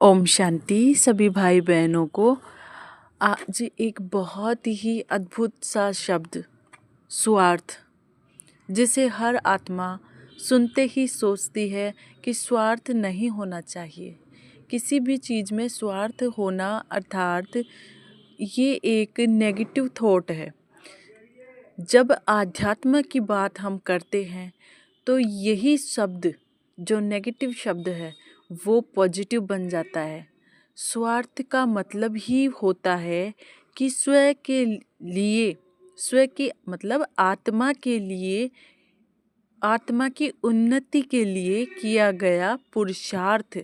ओम शांति सभी भाई बहनों को। आज एक बहुत ही अद्भुत सा शब्द स्वार्थ, जिसे हर आत्मा सुनते ही सोचती है कि स्वार्थ नहीं होना चाहिए। किसी भी चीज़ में स्वार्थ होना अर्थात ये एक नेगेटिव थॉट है। जब आध्यात्म की बात हम करते हैं तो यही शब्द जो नेगेटिव शब्द है वो पॉजिटिव बन जाता है। स्वार्थ का मतलब ही होता है कि स्वयं के लिए, स्वयं की मतलब आत्मा के लिए, आत्मा की उन्नति के लिए किया गया पुरुषार्थ,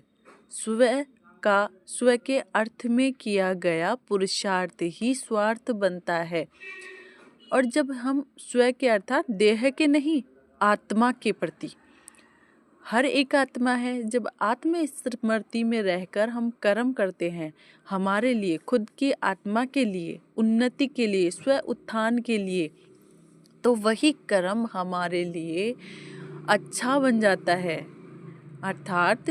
स्वयं के अर्थ में किया गया पुरुषार्थ ही स्वार्थ बनता है। और जब हम स्वयं के अर्थात देह के नहीं, आत्मा के प्रति, हर एक आत्मा है, जब आत्म स्मृति में रहकर हम कर्म करते हैं हमारे लिए, खुद की आत्मा के लिए, उन्नति के लिए, स्व उत्थान के लिए, तो वही कर्म हमारे लिए अच्छा बन जाता है। अर्थात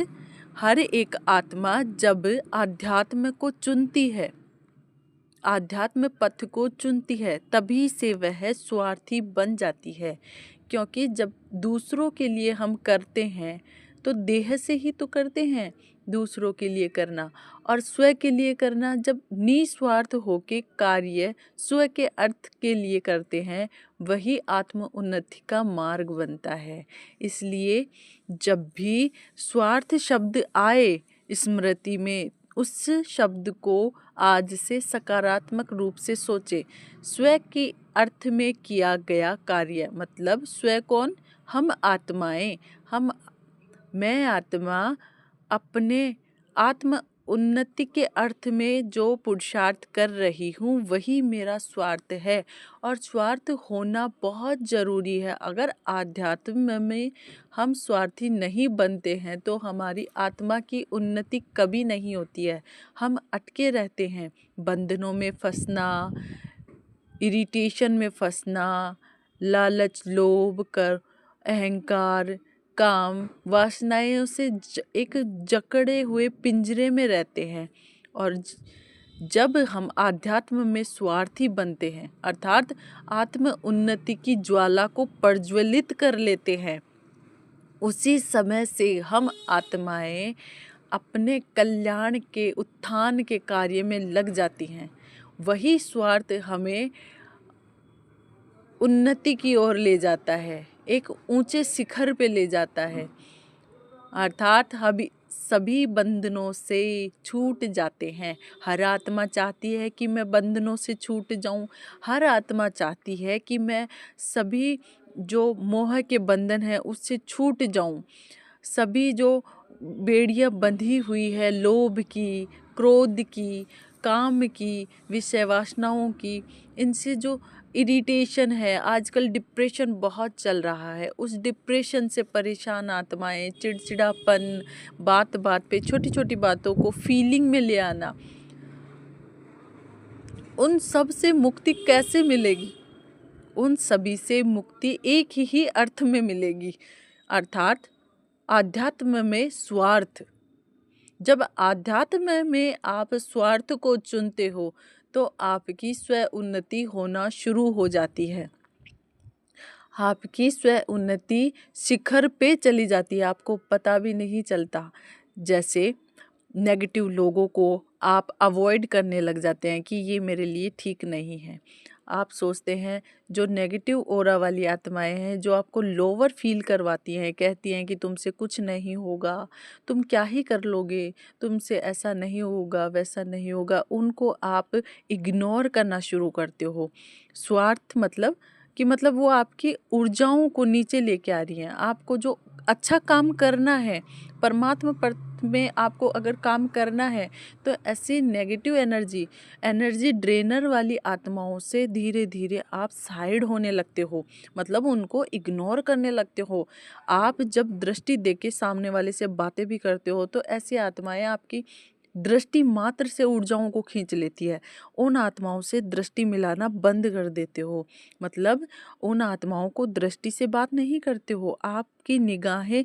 हर एक आत्मा जब आध्यात्म को चुनती है, आध्यात्म पथ को चुनती है, तभी से वह स्वार्थी बन जाती है। क्योंकि जब दूसरों के लिए हम करते हैं तो देह से ही तो करते हैं, दूसरों के लिए करना और स्वयं के लिए करना, जब निस्वार्थ होके कार्य स्वयं के अर्थ के लिए करते हैं, वही आत्म उन्नति का मार्ग बनता है। इसलिए जब भी स्वार्थ शब्द आए स्मृति में, उस शब्द को आज से सकारात्मक रूप से सोचे। स्वयं की अर्थ में किया गया कार्य, मतलब स्वयं कौन? हम आत्माएं, मैं आत्मा अपने आत्म उन्नति के अर्थ में जो पुरुषार्थ कर रही हूँ वही मेरा स्वार्थ है। और स्वार्थ होना बहुत ज़रूरी है। अगर आध्यात्म में हम स्वार्थी नहीं बनते हैं तो हमारी आत्मा की उन्नति कभी नहीं होती है। हम अटके रहते हैं, बंधनों में फंसना, इरिटेशन में फंसना, लालच, लोभ, कर, अहंकार, काम, वासनाओं से एक जकड़े हुए पिंजरे में रहते हैं। और जब हम आध्यात्म में स्वार्थी बनते हैं अर्थात आत्म उन्नति की ज्वाला को प्रज्वलित कर लेते हैं, उसी समय से हम आत्माएं अपने कल्याण के, उत्थान के कार्य में लग जाती हैं। वही स्वार्थ हमें उन्नति की ओर ले जाता है, एक ऊंचे शिखर पे ले जाता है। अर्थात हम सभी बंधनों से छूट जाते हैं। हर आत्मा चाहती है कि मैं बंधनों से छूट जाऊं। हर आत्मा चाहती है कि मैं सभी जो मोह के बंधन है उससे छूट जाऊं। सभी जो बेड़ियां बंधी हुई है लोभ की, क्रोध की, काम की, विषय वासनाओं की, इनसे जो इरिटेशन है, आजकल डिप्रेशन बहुत चल रहा है, उस डिप्रेशन से परेशान आत्माएं, चिड़चिड़ापन, बात बात पे छोटी छोटी बातों को फीलिंग में ले आना, उन सब से मुक्ति कैसे मिलेगी? उन सभी से मुक्ति एक ही अर्थ में मिलेगी, अर्थात आध्यात्म में स्वार्थ। जब आध्यात्म में आप स्वार्थ को चुनते हो तो आपकी स्व उन्नति होना शुरू हो जाती है। आपकी स्व उन्नति शिखर पे चली जाती है, आपको पता भी नहीं चलता। जैसे नेगेटिव लोगों को आप अवॉइड करने लग जाते हैं कि ये मेरे लिए ठीक नहीं है। आप सोचते हैं जो नेगेटिव ऑरा वाली आत्माएं हैं जो आपको लोअर फील करवाती हैं, कहती हैं कि तुमसे कुछ नहीं होगा, तुम क्या ही कर लोगे, तुमसे ऐसा नहीं होगा, वैसा नहीं होगा, उनको आप इग्नोर करना शुरू करते हो। स्वार्थ मतलब कि वो आपकी ऊर्जाओं को नीचे लेके आ रही हैं। आपको जो अच्छा काम करना है, परमात्मा पथ में आपको अगर काम करना है, तो ऐसी नेगेटिव एनर्जी ड्रेनर वाली आत्माओं से धीरे धीरे आप साइड होने लगते हो, मतलब उनको इग्नोर करने लगते हो। आप जब दृष्टि देके सामने वाले से बातें भी करते हो तो ऐसी आत्माएं आपकी दृष्टि मात्र से ऊर्जाओं को खींच लेती है। उन आत्माओं से दृष्टि मिलाना बंद कर देते हो, मतलब उन आत्माओं को दृष्टि से बात नहीं करते हो। आपकी निगाहें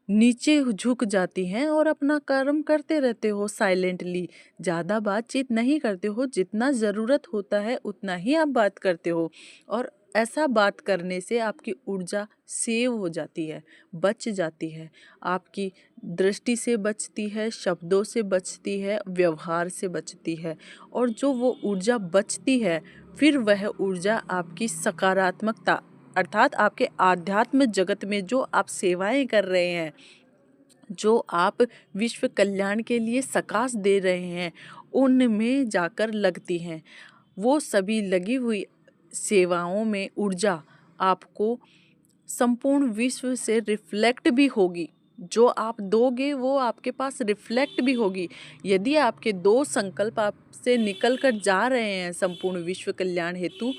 नीचे झुक जाती हैं और अपना कर्म करते रहते हो साइलेंटली। ज़्यादा बातचीत नहीं करते हो, जितना ज़रूरत होता है उतना ही आप बात करते हो। और ऐसा बात करने से आपकी ऊर्जा सेव हो जाती है, बच जाती है। आपकी दृष्टि से बचती है, शब्दों से बचती है, व्यवहार से बचती है। और जो वो ऊर्जा बचती है, फिर वह ऊर्जा आपकी सकारात्मकता अर्थात आपके आध्यात्म जगत में जो आप सेवाएं कर रहे हैं, जो आप विश्व कल्याण के लिए सकाश दे रहे हैं, उनमें जाकर लगती हैं। वो सभी लगी हुई सेवाओं में ऊर्जा आपको संपूर्ण विश्व से रिफ्लेक्ट भी होगी। जो आप दोगे वो आपके पास रिफ्लेक्ट भी होगी। यदि आपके दो संकल्प आपसे निकल कर जा रहे हैं संपूर्ण विश्व कल्याण हेतु,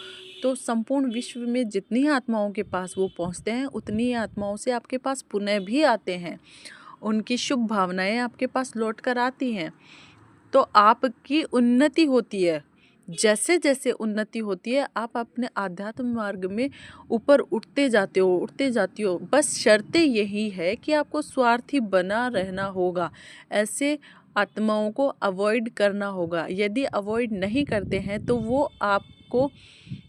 तो संपूर्ण विश्व में जितनी आत्माओं के पास वो पहुंचते हैं, उतनी आत्माओं से आपके पास पुनः भी आते हैं। उनकी शुभ भावनाएं आपके पास लौट कर आती हैं। तो आपकी उन्नति होती है। जैसे जैसे उन्नति होती है, आप अपने आध्यात्म मार्ग में ऊपर उठते जाते हो, उठते जाती हो। बस शर्तें यही है कि आपको स्वार्थी बना रहना होगा। ऐसे आत्माओं को अवॉइड करना होगा। यदि अवॉइड नहीं करते हैं तो वो आपको,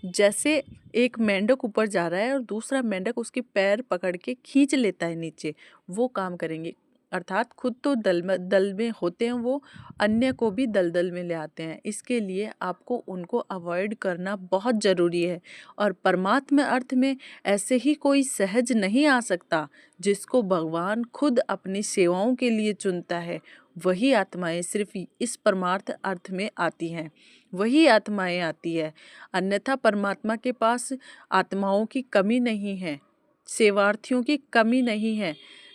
जैसे एक मेंढक ऊपर जा रहा है और दूसरा मेंढक उसके पैर पकड़ के खींच लेता है नीचे, वो काम करेंगे। अर्थात खुद तो दल में होते हैं, वो अन्य को भी दलदल में ले आते हैं। इसके लिए आपको उनको अवॉइड करना बहुत ज़रूरी है। और परमात्मा अर्थ में ऐसे ही कोई सहज नहीं आ सकता। जिसको भगवान खुद अपनी सेवाओं के लिए चुनता है, वही आत्माएं सिर्फ इस परमार्थ अर्थ में आती हैं, वही आत्माएं आती है। अन्यथा परमात्मा के पास आत्माओं की कमी नहीं है, सेवार्थियों की कमी नहीं है।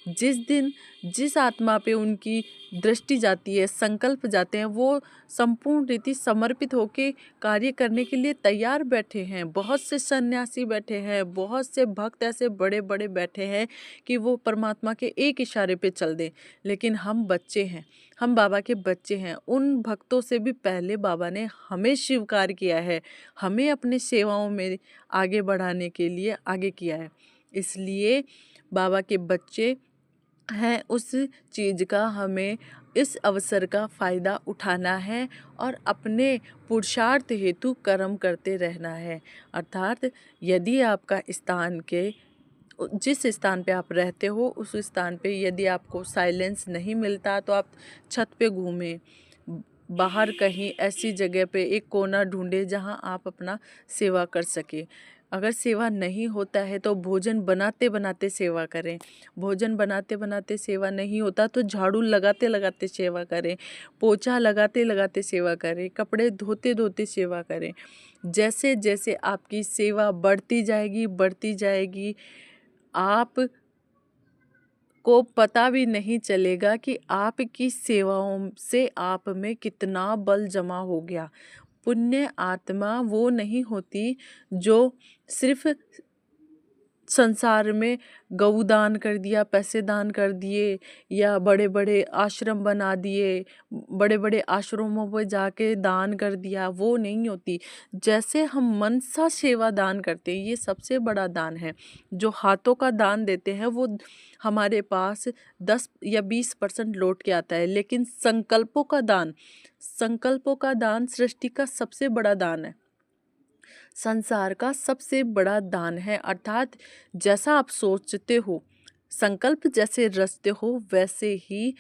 जिस दिन जिस आत्मा पे उनकी दृष्टि जाती है, संकल्प जाते हैं, वो संपूर्ण रीति समर्पित होकर कार्य करने के लिए तैयार बैठे हैं। बहुत से सन्यासी बैठे हैं, बहुत से भक्त ऐसे बड़े बड़े बैठे हैं कि वो परमात्मा के एक इशारे पे चल दें। लेकिन हम बच्चे हैं, हम बाबा के बच्चे हैं। उन भक्तों से भी पहले बाबा ने हमें स्वीकार किया है, हमें अपनी सेवाओं में आगे बढ़ाने के लिए आगे किया है। इसलिए बाबा के बच्चे हैं, उस चीज़ का हमें इस अवसर का फ़ायदा उठाना है और अपने पुरुषार्थ हेतु कर्म करते रहना है। अर्थात यदि आपका स्थान के जिस स्थान पे आप रहते हो, उस स्थान पे यदि आपको साइलेंस नहीं मिलता तो आप छत पे घूमें, बाहर कहीं ऐसी जगह पे एक कोना ढूंढे जहां आप अपना सेवा कर सके। अगर सेवा नहीं होता है तो भोजन बनाते बनाते सेवा करें। भोजन बनाते बनाते सेवा नहीं होता तो झाड़ू लगाते लगाते सेवा करें, पोछा लगाते लगाते सेवा करें, कपड़े धोते धोते सेवा करें। जैसे जैसे आपकी सेवा बढ़ती जाएगी, आप को पता भी नहीं चलेगा कि आपकी सेवाओं से आप में कितना बल जमा हो गया। पुण्य आत्मा वो नहीं होती जो सिर्फ संसार में गऊ दान कर दिया, पैसे दान कर दिए, या बड़े बड़े आश्रम बना दिए, बड़े बड़े आश्रमों पर जाके दान कर दिया, वो नहीं होती। जैसे हम मनसा सेवा दान करते हैं, ये सबसे बड़ा दान है। जो हाथों का दान देते हैं वो हमारे पास 10 या 20% लौट के आता है। लेकिन संकल्पों का दान सृष्टि का सबसे बड़ा दान है, संसार का सबसे बड़ा दान है। अर्थात जैसा आप सोचते हो, संकल्प जैसे रचते हो, वैसे ही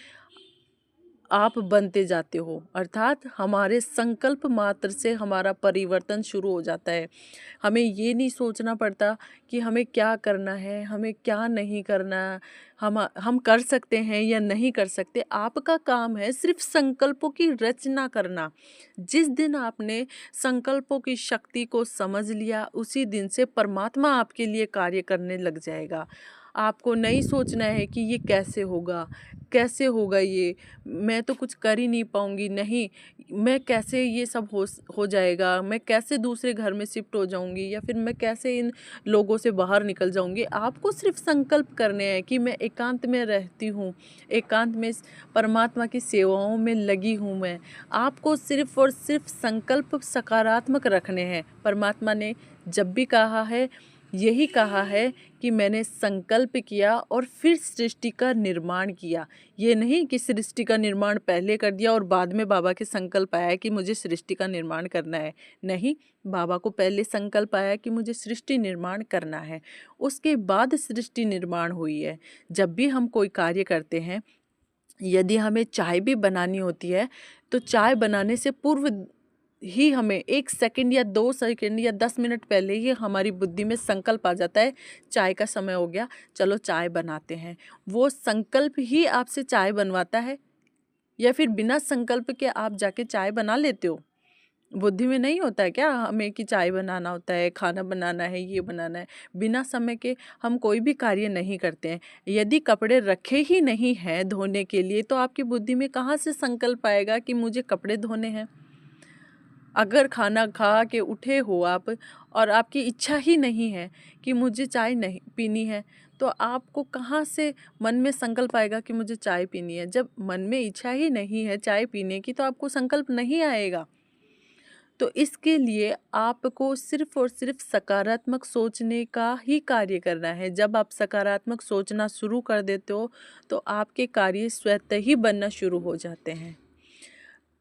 आप बनते जाते हो। अर्थात हमारे संकल्प मात्र से हमारा परिवर्तन शुरू हो जाता है। हमें ये नहीं सोचना पड़ता कि हमें क्या करना है, हमें क्या नहीं करना, हम कर सकते हैं या नहीं कर सकते। आपका काम है सिर्फ संकल्पों की रचना करना। जिस दिन आपने संकल्पों की शक्ति को समझ लिया, उसी दिन से परमात्मा आपके लिए कार्य करने लग जाएगा। आपको नहीं सोचना है कि ये कैसे होगा, ये मैं तो कुछ कर ही नहीं पाऊंगी, नहीं मैं कैसे ये सब हो जाएगा, मैं कैसे दूसरे घर में शिफ्ट हो जाऊंगी, या फिर मैं कैसे इन लोगों से बाहर निकल जाऊंगी। आपको सिर्फ संकल्प करने हैं कि मैं एकांत में रहती हूँ, एकांत में परमात्मा की सेवाओं में लगी हूँ। मैं आपको सिर्फ और सिर्फ संकल्प सकारात्मक रखने हैं। परमात्मा ने जब भी कहा है यही कहा है कि मैंने संकल्प किया और फिर सृष्टि का निर्माण किया। ये नहीं कि सृष्टि का निर्माण पहले कर दिया और बाद में बाबा के संकल्प आया कि मुझे सृष्टि का निर्माण करना है। नहीं, बाबा को पहले संकल्प आया कि मुझे सृष्टि निर्माण करना है, उसके बाद सृष्टि निर्माण हुई है। जब भी हम कोई कार्य करते हैं, यदि हमें चाय भी बनानी होती है तो चाय बनाने से पूर्व ही हमें 1 सेकंड या 2 सेकंड या 10 मिनट पहले ही हमारी बुद्धि में संकल्प आ जाता है, चाय का समय हो गया, चलो चाय बनाते हैं। वो संकल्प ही आपसे चाय बनवाता है, या फिर बिना संकल्प के आप जाके चाय बना लेते हो? बुद्धि में नहीं होता है क्या हमें कि चाय बनाना होता है, खाना बनाना है, ये बनाना है? बिना समय के हम कोई भी कार्य नहीं करते हैं। यदि कपड़े रखे ही नहीं हैं धोने के लिए, तो आपकी बुद्धि में कहाँ से संकल्प आएगा कि मुझे कपड़े धोने हैं? अगर खाना खा के उठे हो आप और आपकी इच्छा ही नहीं है कि मुझे चाय नहीं पीनी है, तो आपको कहाँ से मन में संकल्प आएगा कि मुझे चाय पीनी है? जब मन में इच्छा ही नहीं है चाय पीने की, तो आपको संकल्प नहीं आएगा। तो इसके लिए आपको सिर्फ और सिर्फ सकारात्मक सोचने का ही कार्य करना है। जब आप सकारात्मक सोचना शुरू कर देते हो, तो आपके कार्य स्वतः ही बनना शुरू हो जाते हैं।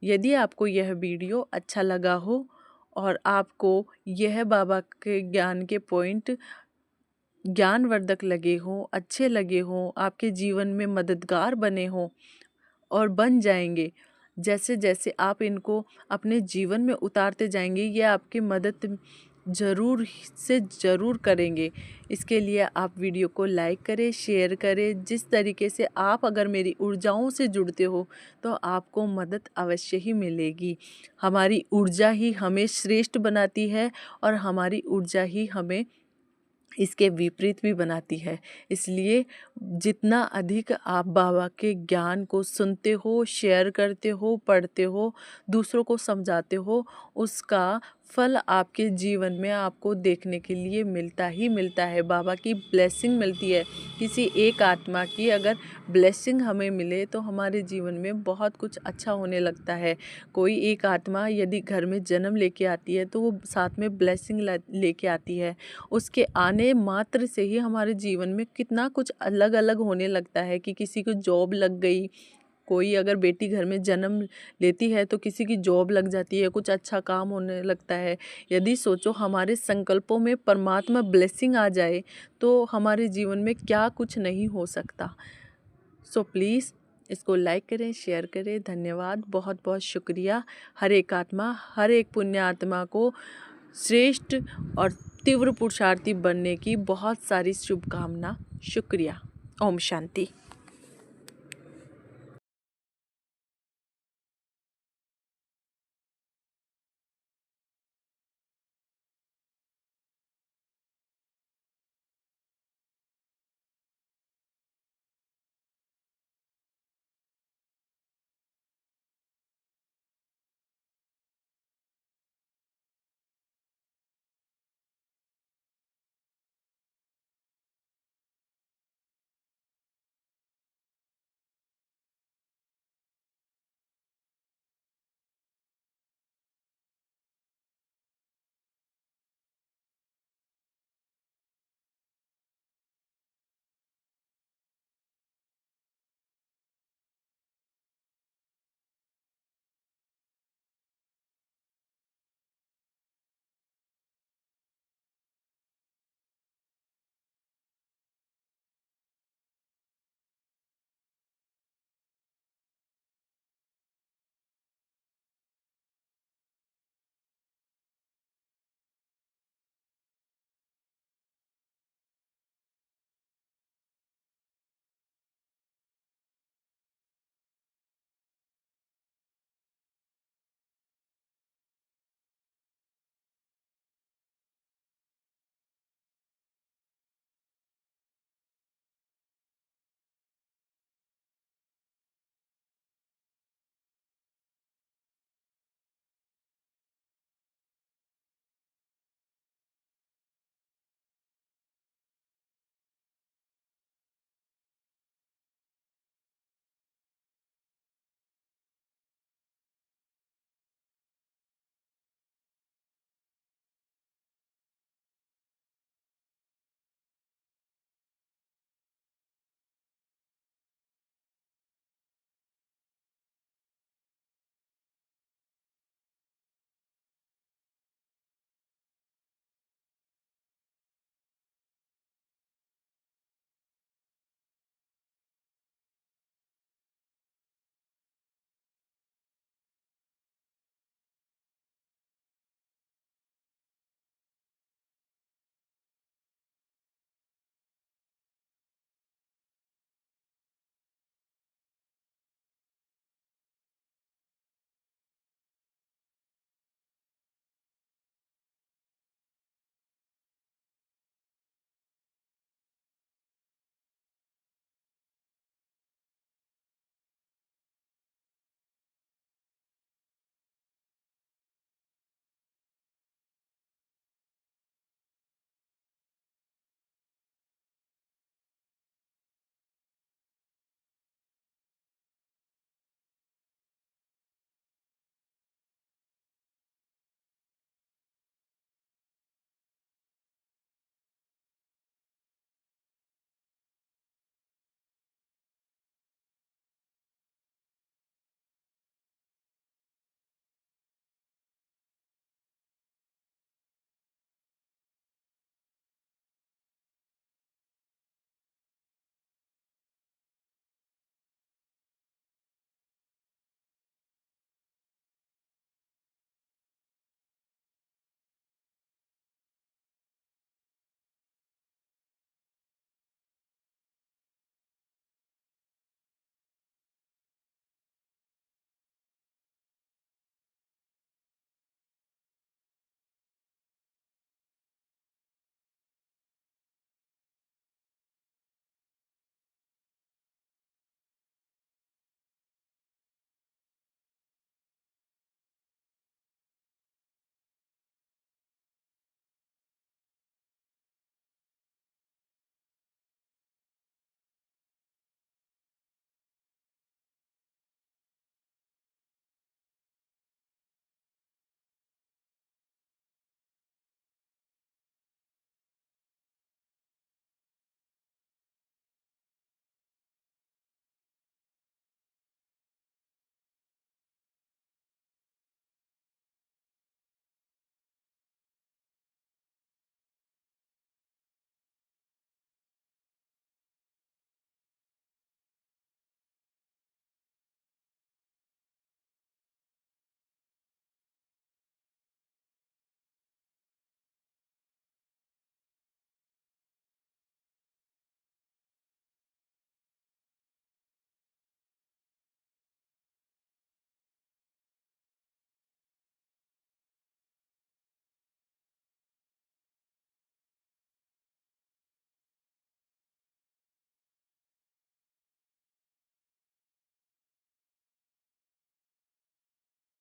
यदि आपको यह वीडियो अच्छा लगा हो और आपको यह बाबा के ज्ञान के पॉइंट ज्ञानवर्धक लगे हों, अच्छे लगे हों, आपके जीवन में मददगार बने हों और बन जाएंगे, जैसे जैसे आप इनको अपने जीवन में उतारते जाएंगे, ये आपकी मदद ज़रूर से ज़रूर करेंगे। इसके लिए आप वीडियो को लाइक करें, शेयर करें। जिस तरीके से आप अगर मेरी ऊर्जाओं से जुड़ते हो, तो आपको मदद अवश्य ही मिलेगी। हमारी ऊर्जा ही हमें श्रेष्ठ बनाती है और हमारी ऊर्जा ही हमें इसके विपरीत भी बनाती है। इसलिए जितना अधिक आप बाबा के ज्ञान को सुनते हो, शेयर करते हो, पढ़ते हो, दूसरों को समझाते हो, उसका फल आपके जीवन में आपको देखने के लिए मिलता ही मिलता है। बाबा की ब्लेसिंग मिलती है। किसी एक आत्मा की अगर ब्लेसिंग हमें मिले तो हमारे जीवन में बहुत कुछ अच्छा होने लगता है। कोई एक आत्मा यदि घर में जन्म लेके आती है, तो वो साथ में ब्लेसिंग लेके आती है। उसके आने मात्र से ही हमारे जीवन में कितना कुछ अलग अलग होने लगता है कि किसी को जॉब लग गई, कोई अगर बेटी घर में जन्म लेती है तो किसी की जॉब लग जाती है, कुछ अच्छा काम होने लगता है। यदि सोचो हमारे संकल्पों में परमात्मा ब्लेसिंग आ जाए तो हमारे जीवन में क्या कुछ नहीं हो सकता। सो प्लीज़ इसको लाइक करें, शेयर करें। धन्यवाद, बहुत बहुत शुक्रिया। हर एक आत्मा, हर एक पुण्य आत्मा को श्रेष्ठ और तीव्र पुरुषार्थी बनने की बहुत सारी शुभकामना। शुक्रिया। ओम शांति।